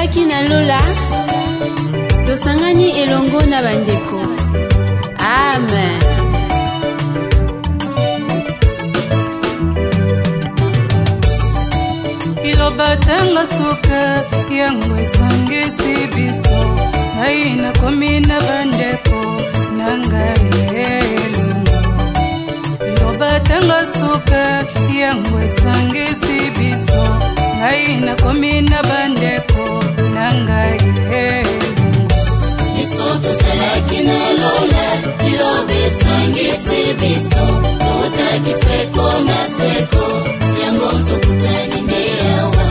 tozalaki na lola tosangani elongo na bandeko. Amen. Ilobatanga suka yango esangisi biso ngai nakomi na bandeko nangai elongo. Ilobatanga suka yango esangisi biso ngai nakomi na bandeko nangai elongo. Biso tozalaki na lola iloba esangisi biso totaki seko na seko yango tokutani nde awa.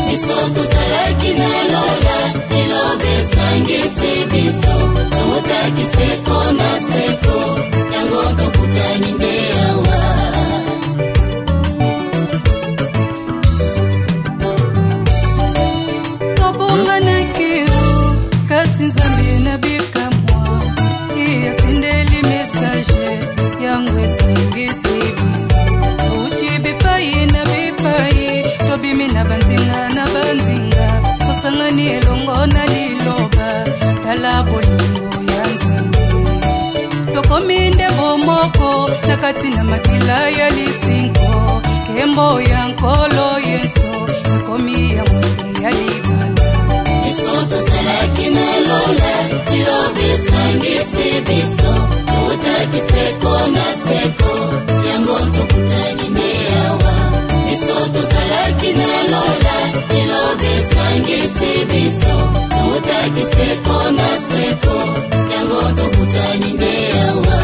Biso tozalaki na lola iloba esangisi biso totaki seko na seko yango tokutani nde awa. Tobongana kiu kasi Nzambe na bikamwa iatindeli message yango esangisi biso uchi bipai na bipai tobimi na banzinga tosangani elongo na liloba tala bolingo ya Nzambe. Tokomi nde bomoko na kati na makila ya lisingo kembo ya nkolo Yesu ekomi ya mwasi ya libala. Biso tozalaki na lola iloba esangisi biso totaki seko na seko yango tokutani nde awa. Biso tozalaki na lola iloba esangisi biso totaki seko na seko yango tokutani nde awa.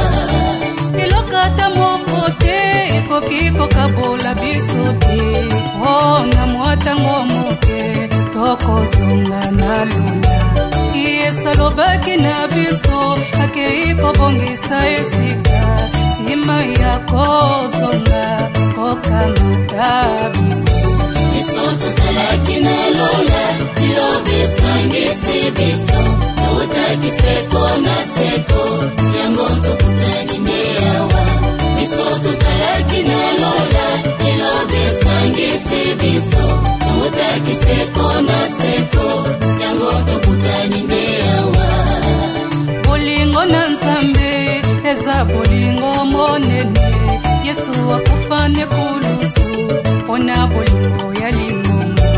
Elokata moko te ekoki kokabola biso te na mwatango moke tokozonga na lola. Yesu alobaki na biso akei kobongisa esika nsima ya kozonga kokamata biso. Biso tozalaki na lola iloba esangisi biso totaki seko na seko yango tokutani nde awa. Biso tozalaki na lola iloba esangisi biso totaki seko na seko yango tokutani nde awa. Bolingo na Nzambe eza bolingo monene. Yesu akufane kulusu pona bolingo ya lingomba.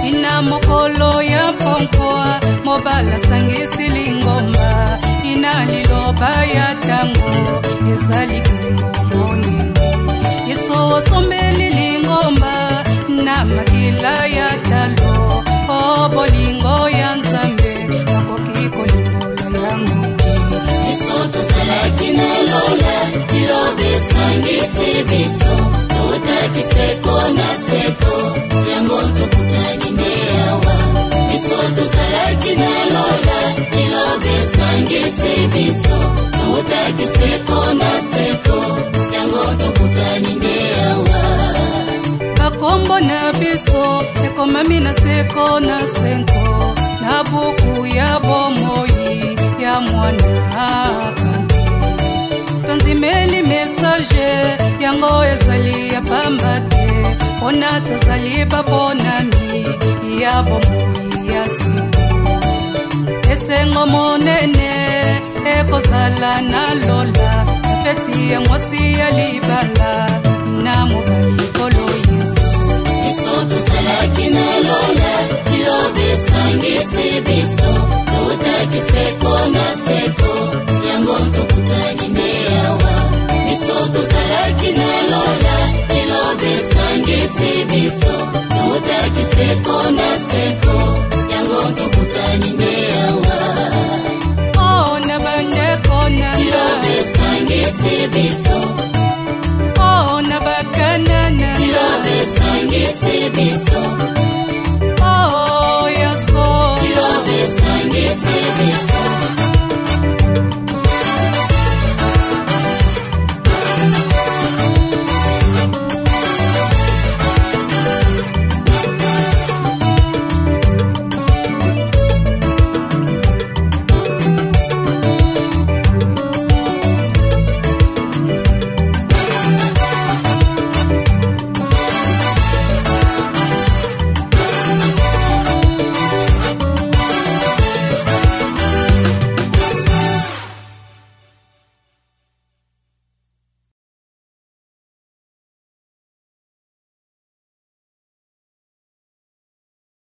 Ina mokolo ya ponkoa mobala sangisi lingomba. Ina liloba ya tango eza ligembo monene. Yesu osombeli lingomba na makila ya talo bolingo ya Nzambe akoki kolimbola yango. Biso tozalaki na lola iloba esangisi biso totaki seko na seko yango tokutani nde awa. Biso tozalaki na lola iloba esangisi biso totaki seko na seko yango tokutani nde awa. Bakombo na biso ekomami na seko na senko na buku ya bomoi ya mwana kante. Tonzimeli message yango ezali ya pamba te pona tozali baponami ya bomoi ya senko. Esengo monene ekozala na lola feti ya mwasi ya libala na mobali kolo Yesu. Biso tozalaki na lola iloba esangisi biso totaki seko na seko yango tokutani nde awa. Biso tozalaki na lola iloba esangisi biso totaki seko na seko